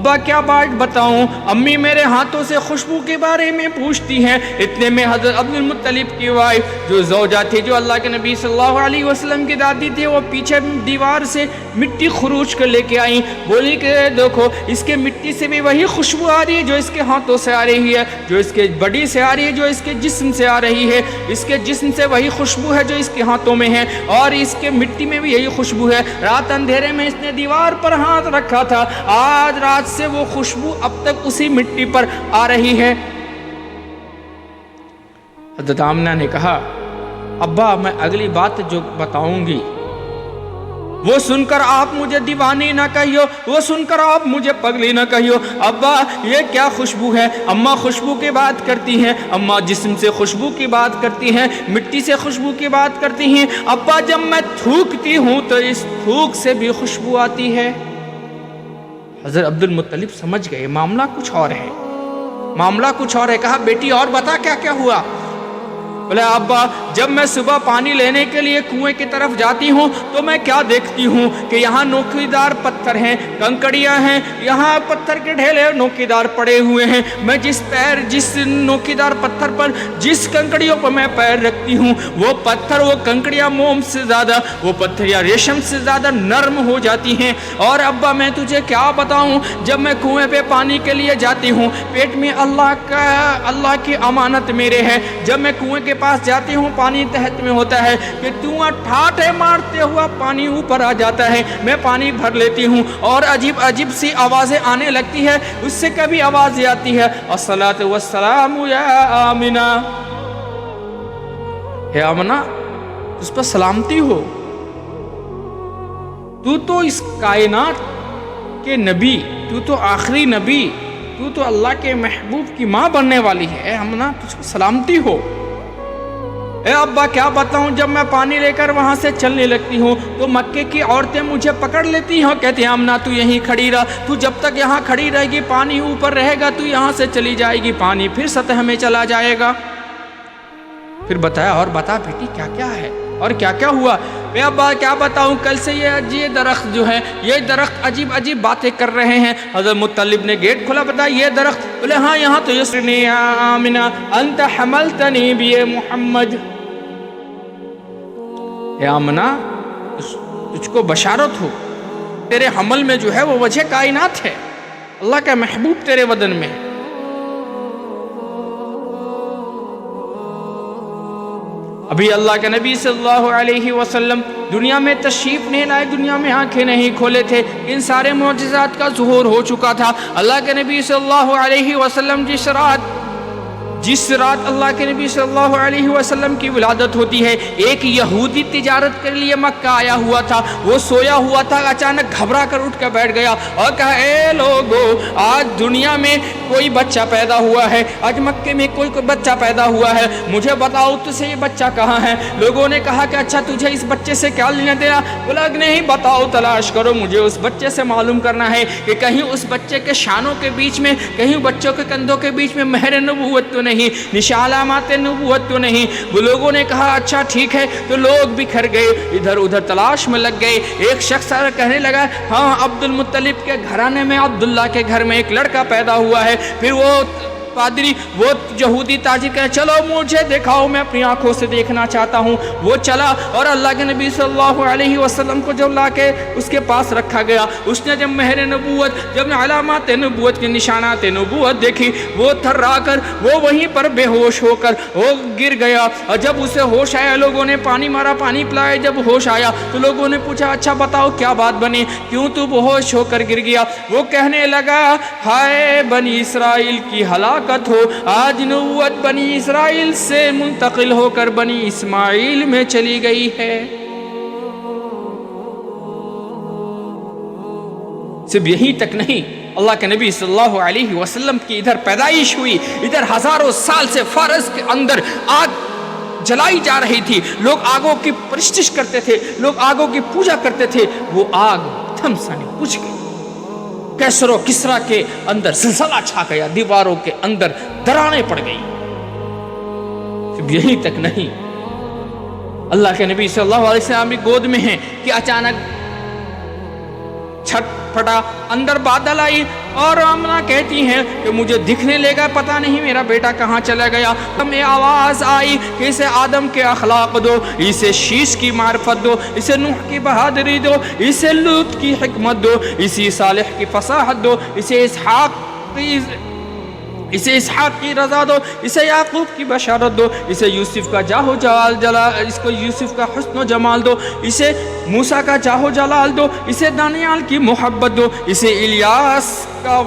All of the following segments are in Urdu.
ابا کیا بات بتاؤں، امی میرے ہاتھوں سے خوشبو کے بارے میں پوچھتی ہیں۔ اتنے میں حضرت عبد المطلب کی وائف جو زوجہ تھی، جو اللہ کے نبی صلی اللہ علیہ وسلم کی دادی تھی، وہ پیچھے دیوار سے مٹی خروچ کر لے کے آئیں، بولی کہ دیکھو اس کے مٹی سے بھی وہی خوشبو آ رہی ہے جو اس کے ہاتھوں سے آ رہی ہے، جو اس کے بڑی سے آ رہی ہے، جو اس کے جسم سے آ رہی ہے، اس کے جسم سے وہی خوشبو ہے جو اس کے ہاتھوں میں ہے، اور اس کے مٹی میں بھی یہی خوشبو ہے۔ رات اندھیرے میں اس نے دیوار پر ہاتھ رکھا تھا، آج رات سے وہ خوشبو اب تک اسی مٹی پر آ رہی ہے۔ حضرت آمنہ نے کہا ابا میں اگلی بات جو بتاؤں گی وہ سن کر آپ مجھے دیوانی نہ کہیو، وہ سن کر آپ مجھے پگلی نہ کہیو۔ ابا یہ کیا خوشبو ہے؟ اماں خوشبو کی بات کرتی ہیں، اماں جسم سے خوشبو کی بات کرتی ہیں، مٹی سے خوشبو کی بات کرتی ہیں۔ ابا جب میں تھوکتی ہوں تو اس تھوک سے بھی خوشبو آتی ہے۔ حضرت عبد المطلب سمجھ گئے معاملہ کچھ اور ہے، معاملہ کچھ اور ہے۔ کہا بیٹی اور بتا کیا کیا ہوا؟ بولے ابا جب میں صبح پانی لینے کے لیے کنویں کی طرف جاتی ہوں تو میں کیا دیکھتی ہوں کہ یہاں نوکیدار پتھر ہیں، کنکڑیاں ہیں، یہاں پتھر کے ڈھیلے نوکیدار پڑے ہوئے ہیں۔ میں جس نوکیدار پتھر پر جس کنکڑیوں پر میں پیر رکھتی ہوں وہ پتھر، وہ کنکڑیاں موم سے زیادہ، وہ پتھر یا ریشم سے زیادہ نرم ہو جاتی ہیں۔ اور ابا میں تجھے کیا بتاؤں، جب میں کنویں پہ پانی کے لیے جاتی ہوں پیٹ میں اللہ کی امانت میرے ہے، جب میں کنویں کے پاس جاتی ہوں پانی تحت میں ہوتا ہے کہ تواں ٹھاٹھے مارتے ہوا پانی اوپر آ جاتا ہے، میں پانی بھر لیتی ہوں اور عجیب عجیب سی آوازیں آنے لگتی ہے، اس سے کبھی آواز آتی ہے الصلاۃ والسلام یا آمنہ، ہے آمنہ اس پر سلامتی ہو، تو اس کائنات کے نبی، تو آخری نبی، تو اللہ کے محبوب کی ماں بننے والی ہے، آمنہ تجھ کو سلامتی ہو۔ اے ابا کیا بتاؤں، جب میں پانی لے کر وہاں سے چلنے لگتی ہوں تو مکے کی عورتیں مجھے پکڑ لیتی ہیں، کہتی ہیں آمنہ تو یہیں کھڑی رہ، تو جب تک یہاں کھڑی رہے گی پانی اوپر رہے گا، تو یہاں سے چلی جائے گی پانی پھر سطح میں چلا جائے گا۔ پھر بتایا اور بتا بیٹی کیا کیا ہے اور کیا کیا ہوا؟ میں ابا کیا بتاؤں، کل سے یہ درخت جو ہے، یہ درخت عجیب عجیب باتیں کر رہے ہیں۔ حضرت مطلب نے گیٹ کھولا، بتایا یہ درخت؟ بولے ہاں یہاں تو یسرنی یا آمنہ انت حملتنی بی محمد، اے آمنہ تجھ کو بشارت ہو، تیرے حمل میں جو ہے وہ وجہ کائنات ہے، اللہ کا محبوب تیرے بدن میں۔ ابھی اللہ کے نبی صلی اللہ علیہ وسلم دنیا میں تشریف نہیں لائے، دنیا میں آنکھیں نہیں کھولے تھے، ان سارے معجزات کا ظہور ہو چکا تھا۔ اللہ کے نبی صلی اللہ علیہ وسلم جس رات اللہ کے نبی صلی اللہ علیہ وسلم کی ولادت ہوتی ہے، ایک یہودی تجارت کے لیے مکہ آیا ہوا تھا، وہ سویا ہوا تھا، اچانک گھبرا کر اٹھ کر بیٹھ گیا اور کہا اے لوگو آج دنیا میں کوئی بچہ پیدا ہوا ہے، آج مکے میں کوئی بچہ پیدا ہوا ہے، مجھے بتاؤ تجھے یہ بچہ کہاں ہے؟ لوگوں نے کہا کہ اچھا تجھے اس بچے سے کیا لینا دینا؟ بولا نہیں بتاؤ، تلاش کرو، مجھے اس بچے سے معلوم کرنا ہے کہ کہیں اس بچے کے شانوں کے بیچ میں، کہیں بچوں کے کندھوں کے بیچ میں مہر نبوت تو نہیں، نشان علامات نبوت تو نہیں۔ وہ لوگوں نے کہا اچھا ٹھیک ہے، تو لوگ بکھر گئے، ادھر ادھر تلاش میں لگ گئے۔ ایک شخص کہنے لگا ہاں عبد المطلب کے گھرانے میں، عبداللہ کے گھر میں ایک لڑکا پیدا ہوا ہے۔ پھر وہ پادری، وہ یہودی تاجر کہے چلو مجھے دکھاؤ، میں اپنی آنکھوں سے دیکھنا چاہتا ہوں۔ وہ چلا اور اللہ کے نبی صلی اللہ علیہ وسلم کو جب لا کے اس کے پاس رکھا گیا، اس نے جب مہر نبوت، جب علامات نبوت کے نشانات نبوت دیکھی، وہ تھرا کر وہ وہیں پر بے ہوش ہو کر وہ گر گیا۔ اور جب اسے ہوش آیا، لوگوں نے پانی مارا، پانی پلایا، جب ہوش آیا تو لوگوں نے پوچھا اچھا بتاؤ کیا بات بنی، کیوں تو بے ہوش ہو کر گر گیا؟ وہ کہنے لگا ہائے بنی اسرائیل کی ہلاکت ہو، آج نبوت بنی اسرائیل سے منتقل ہو کر بنی اسماعیل میں چلی گئی ہے۔ صرف یہی تک نہیں، اللہ کے نبی صلی اللہ علیہ وسلم کی ادھر پیدائش ہوئی، ادھر ہزاروں سال سے فارس کے اندر آگ جلائی جا رہی تھی، لوگ آگوں کی پرستش کرتے تھے، لوگ آگوں کی پوجا کرتے تھے، وہ آگ تھمسانی بجھ گئی۔ کیسر و کسرا کے اندر زلزلہ چھا گیا، دیواروں کے اندر دراڑیں پڑ گئی۔ صرف یہی تک نہیں، اللہ کے نبی صلی اللہ علیہ وسلم کی گود میں ہیں کہ اچانک چھٹ پھٹا، اندر بادل آئی، اور آمنہ کہتی ہیں کہ مجھے دکھنے لگا پتہ نہیں میرا بیٹا کہاں چلا گیا. ہمیں آواز آئی کہ اسے آدم کے اخلاق دو, اسے شیش کی معرفت دو, اسے نوح کی بہادری دو, اسے لوط کی حکمت دو, اسی صالح کی فصاحت دو, اسے اسحاق کی رضا دو, اسے یعقوب کی بشارت دو, اسے یوسف کا جاہ و جلال اس کو یوسف کا حسن و جمال دو, اسے موسیٰ کا جاہ و جلال دو, اسے دانیال کی محبت دو, اسے الیاس کا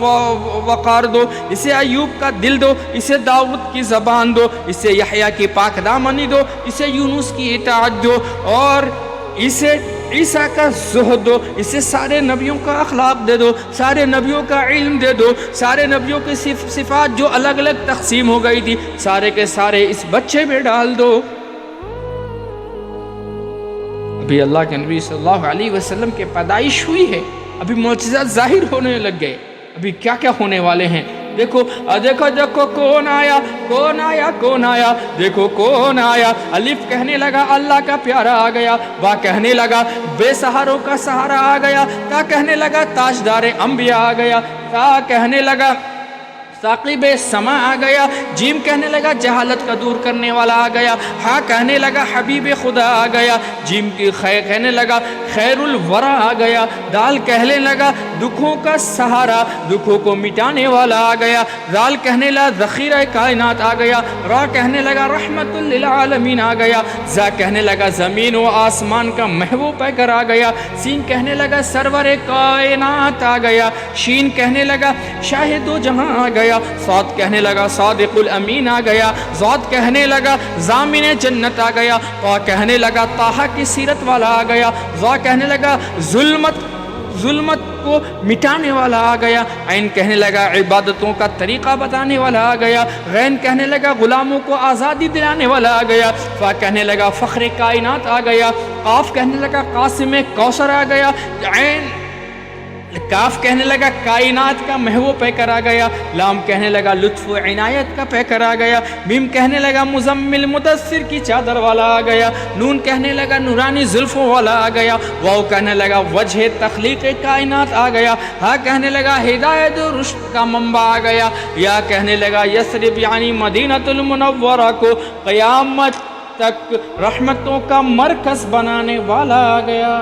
وقار دو, اسے ایوب کا دل دو, اسے داؤد کی زبان دو, اسے یحییٰ کی پاک دامنی دو, اسے یونس کی اطاعت دو, اور اسے عیسیٰ کا زہد دو, اسے سارے نبیوں کا اخلاق دے دو, سارے نبیوں کا علم دے دو, سارے نبیوں کی صفات جو الگ الگ تقسیم ہو گئی تھی سارے کے سارے اس بچے میں ڈال دو. ابھی اللہ کے نبی صلی اللہ علیہ وسلم کے پیدائش ہوئی ہے, ابھی معجزات ظاہر ہونے لگ گئے, ابھی کیا کیا ہونے والے ہیں. دیکھو دیکھو دیکھو کون آیا کون آیا کون آیا, دیکھو کون آیا. الف کہنے لگا اللہ کا پیارا آ گیا, با کہنے لگا بے سہاروں کا سہارا آ گیا, تا کہنے لگا تاجدار انبیاء آ گیا, تا کہنے لگا ثاقب سما آ گیا, جیم کہنے لگا جہالت کا دور کرنے والا آ گیا, ہاں کہنے لگا حبیب خدا آ گیا, جیم کی کہنے لگا خیر الورا آ گیا, دال کہنے لگا دکھوں کا سہارا دکھوں کو مٹانے والا آ گیا, دال کہنے لگا ذخیرہ کائنات آ گیا, را کہنے لگا رحمت للعالمین آ گیا, زا کہنے لگا زمین و آسمان کا محبوب پہ کر آ گیا, سین کہنے لگا سرور کائنات آ گیا, شین کہنے لگا شاہد و جہاں آ گیا, صاد کہنے لگا صادق الامین آ گیا, ضاد کہنے لگا ضامن جنت آ گیا, طا کہنے لگا طٰہٰ کی سیرت والا آ گیا, ضا کہنے لگا ظلمت کو مٹانے والا آ گیا, عین کہنے لگا عبادتوں کا طریقہ بتانے والا آ گیا, غین کہنے لگا غلاموں کو آزادی دلانے والا آ گیا, فا کہنے لگا فخر کائنات آ گیا, قاف کہنے لگا قاسم کوثر آ گیا, عین کاف کہنے لگا کائنات کا محبوب پہ کر آ گیا, لام کہنے لگا لطف و عنایت کا پہ کر آ گیا, میم کہنے لگا مزمل مدثر کی چادر والا آ گیا, نون کہنے لگا نورانی زلفوں والا آ گیا, واو کہنے لگا وجہ تخلیق کائنات آ گیا, ہا کہنے لگا ہدایت و رشد کا منبع آ گیا, یا کہنے لگا یثرب یعنی مدینۃ المنورہ کو قیامت تک رحمتوں کا مرکز بنانے والا آ گیا.